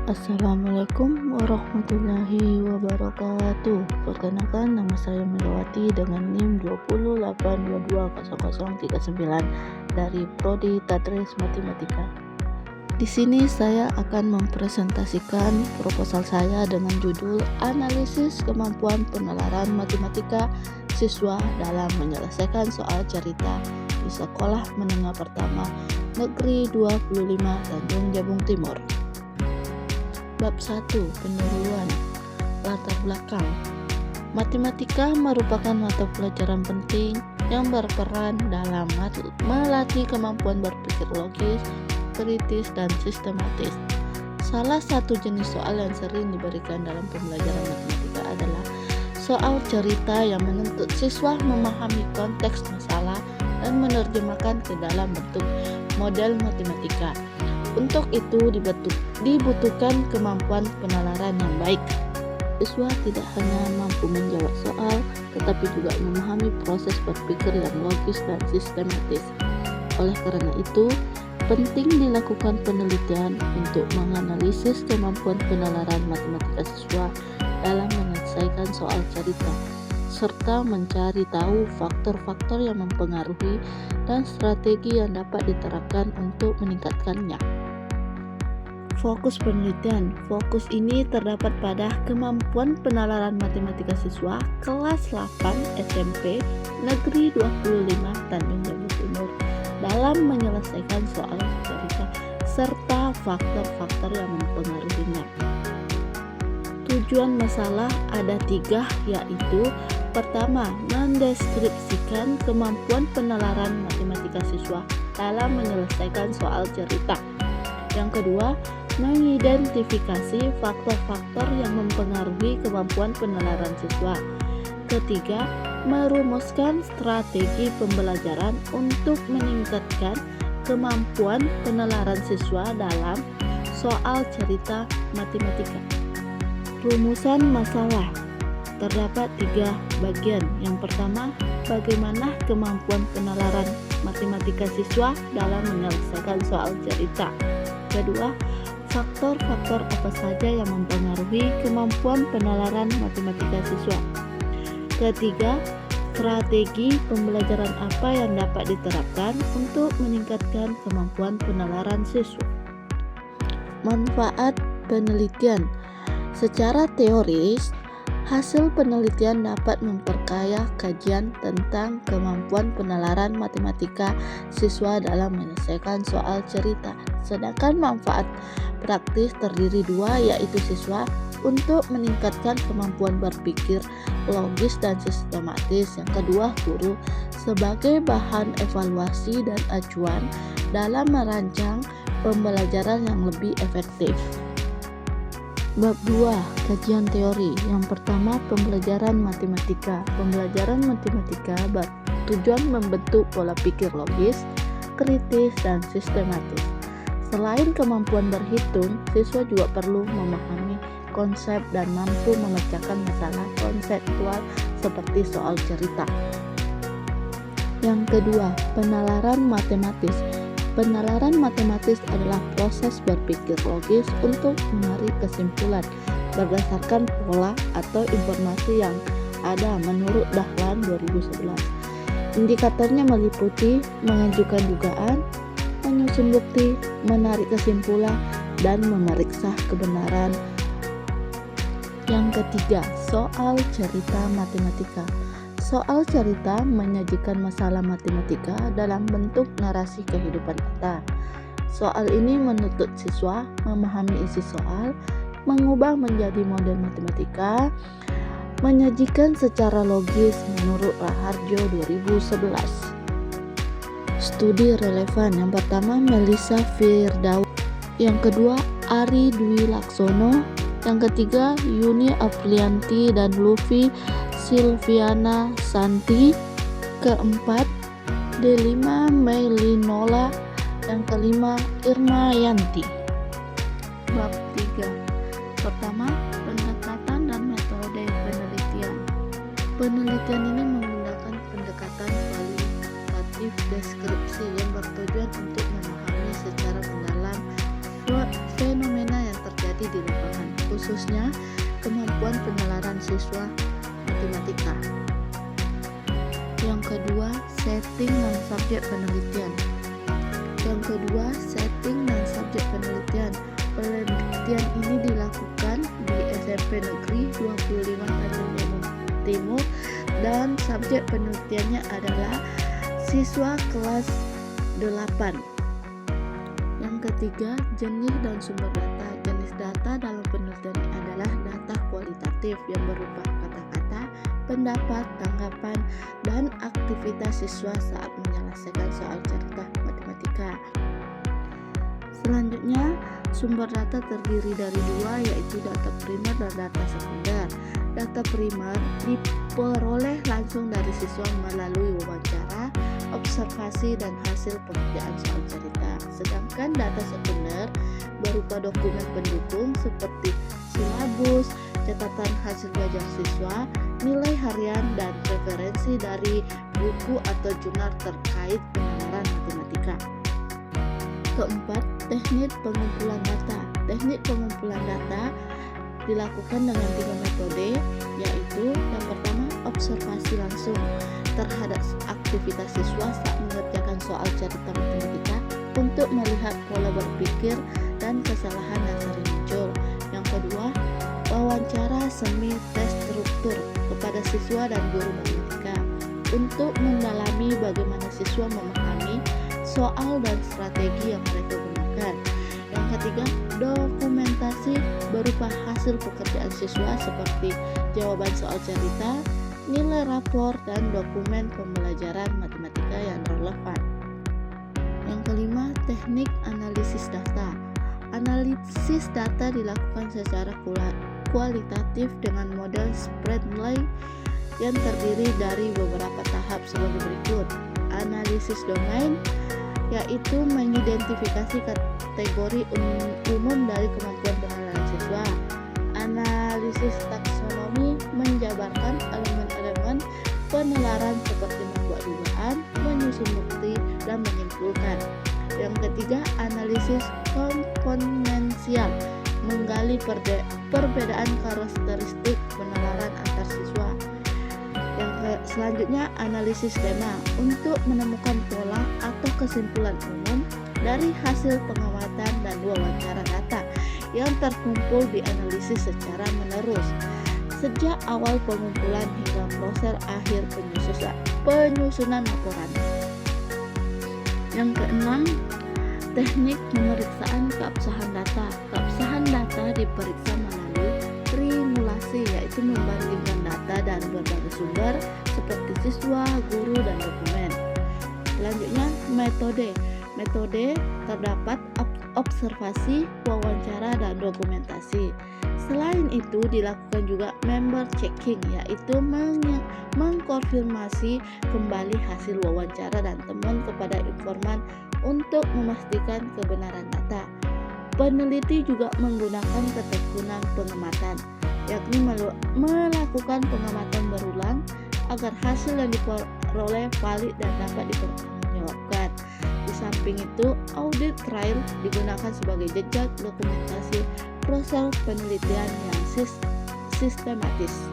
Assalamualaikum warahmatullahi wabarakatuh. Perkenalkan, nama saya Megawati dengan NIM 208220039 dari Prodi Tadris Matematika. Di sini saya akan mempresentasikan proposal saya dengan judul Analisis Kemampuan Penalaran Matematika Siswa dalam Menyelesaikan Soal Cerita di Sekolah Menengah Pertama Negeri 25 Tanjung Jabung Timur. Bab 1. Pendahuluan. Latar belakang. Matematika merupakan mata pelajaran penting yang berperan dalam melatih kemampuan berpikir logis, kritis, dan sistematis. Salah satu jenis soal yang sering diberikan dalam pembelajaran matematika adalah soal cerita yang menuntut siswa memahami konteks masalah dan menerjemahkan ke dalam bentuk model matematika. Untuk itu dibutuhkan kemampuan penalaran yang baik. Siswa tidak hanya mampu menjawab soal, tetapi juga memahami proses berpikir yang logis dan sistematis. Oleh karena itu, penting dilakukan penelitian untuk menganalisis kemampuan penalaran matematika siswa dalam menyelesaikan soal cerita, serta mencari tahu faktor-faktor yang mempengaruhi dan strategi yang dapat diterapkan untuk meningkatkannya. Fokus penelitian. Fokus ini terdapat pada kemampuan penalaran matematika siswa kelas 8 SMP Negeri 25 Tanjung Jabung Timur dalam menyelesaikan soal cerita serta faktor-faktor yang mempengaruhinya. Tujuan masalah ada 3, yaitu pertama, mendeskripsikan kemampuan penalaran matematika siswa dalam menyelesaikan soal cerita. Yang kedua, mengidentifikasi faktor-faktor yang mempengaruhi kemampuan penalaran siswa. Ketiga, merumuskan strategi pembelajaran untuk meningkatkan kemampuan penalaran siswa dalam soal cerita matematika. Rumusan masalah terdapat 3 bagian. Yang pertama, bagaimana kemampuan penalaran matematika siswa dalam menyelesaikan soal cerita. Kedua, faktor-faktor apa saja yang mempengaruhi kemampuan penalaran matematika siswa. Ketiga, strategi pembelajaran apa yang dapat diterapkan untuk meningkatkan kemampuan penalaran siswa. Manfaat penelitian. Secara teoris, hasil penelitian dapat memperkaya kajian tentang kemampuan penalaran matematika siswa dalam menyelesaikan soal cerita. Sedangkan manfaat praktis terdiri 2, yaitu siswa untuk meningkatkan kemampuan berpikir logis dan sistematis. Yang kedua, guru sebagai bahan evaluasi dan acuan dalam merancang pembelajaran yang lebih efektif. Bab 2. Kajian teori. Yang pertama, pembelajaran matematika. Pembelajaran matematika tujuan membentuk pola pikir logis, kritis, dan sistematis. Selain kemampuan berhitung, siswa juga perlu memahami konsep dan mampu memecahkan masalah konseptual seperti soal cerita. Yang kedua, penalaran matematis. Penalaran matematis adalah proses berpikir logis untuk menarik kesimpulan berdasarkan pola atau informasi yang ada menurut Dahlan 2011. Indikatornya meliputi mengajukan dugaan, menyusun bukti, menarik kesimpulan, dan memeriksa kebenaran. Yang ketiga, soal cerita matematika. Soal cerita menyajikan masalah matematika dalam bentuk narasi kehidupan nyata. Soal ini menuntut siswa memahami isi soal, mengubah menjadi model matematika, menyajikan secara logis menurut Raharjo 2011. Studi relevan. Yang pertama, Melissa Firdaus. Yang kedua, Ari Dwi Laksono. Yang ketiga, Yuni Aprianti dan Luffy Silviana Santi. Keempat, Delima Meilinola. Yang kelima, Irma Yanti. Bab 3. Pertama, pendekatan dan metode penelitian. Penelitian ini menggunakan pendekatan kualitatif deskripsi yang bertujuan untuk memahami secara mendalam fenomena yang terjadi di khususnya kemampuan penalaran siswa matematika. Yang kedua, setting dan subjek penelitian. Penelitian ini dilakukan di SMP Negeri 25 Tanjung Timur dan subjek penelitiannya adalah siswa kelas 8. Yang ketiga, jenis dan sumber data. Jenis data dalam penelitian ini adalah data kualitatif yang berupa kata-kata, pendapat, tanggapan, dan aktivitas siswa saat menyelesaikan soal cerita matematika. Selanjutnya, sumber data terdiri dari dua, yaitu data primer dan data sekunder. Data primer diperoleh langsung dari siswa melalui wawancara, observasi, dan hasil pengerjaan soal cerita. Sedangkan data sekunder berupa dokumen pendukung seperti silabus, catatan hasil belajar siswa, nilai harian, dan referensi dari buku atau jurnal terkait penalaran matematika. Keempat, teknik pengumpulan data. Teknik pengumpulan data dilakukan dengan 3 metode, yaitu yang pertama, observasi langsung terhadap aktivitas siswa saat mengerjakan soal cerita matematika untuk melihat pola berpikir dan kesalahan yang sering muncul. Yang kedua, wawancara semi tes struktur kepada siswa dan guru matematika untuk mendalami bagaimana siswa memahami soal dan strategi yang mereka gunakan. Yang ketiga, dokumentasi berupa hasil pekerjaan siswa seperti jawaban soal cerita, nilai rapor, dan dokumen pembelajaran matematika yang relevan. Yang kelima, teknik analisis data. Analisis data dilakukan secara kualitatif dengan model spread nilai yang terdiri dari beberapa tahap sebagai berikut. Analisis domain, yaitu mengidentifikasi kategori umum dari kemampuan penalaran siswa. Analisis taksonomi menjabarkan elemen-elemen penalaran seperti membuat dugaan, menyusun bukti, dan menyimpulkan. Yang ketiga, analisis komponensial, menggali perbedaan karakteristik penalaran antar siswa. Selanjutnya, analisis skema untuk menemukan pola atau kesimpulan umum dari hasil pengamatan dan wawancara data yang terkumpul dianalisis secara menerus sejak awal pengumpulan hingga proses akhir penyusunan laporan. Yang keenam, teknik pemeriksaan keabsahan data. Keabsahan data diperiksa melalui trimulasi, yaitu membandingkan data dari berbagai sumber seperti siswa, guru, dan dokumen. Selanjutnya, metode. Metode terdapat observasi, wawancara, dan dokumentasi. Selain itu, dilakukan juga member checking, yaitu mengkonfirmasi kembali hasil wawancara dan temuan kepada informan untuk memastikan kebenaran data. Peneliti juga menggunakan ketekunan pengamatan, yakni melakukan pengamatan berulang agar hasil yang diperoleh valid dan dapat dipertanggungjawabkan. Di samping itu, audit trail digunakan sebagai jejak dokumentasi proses penelitian yang sistematis.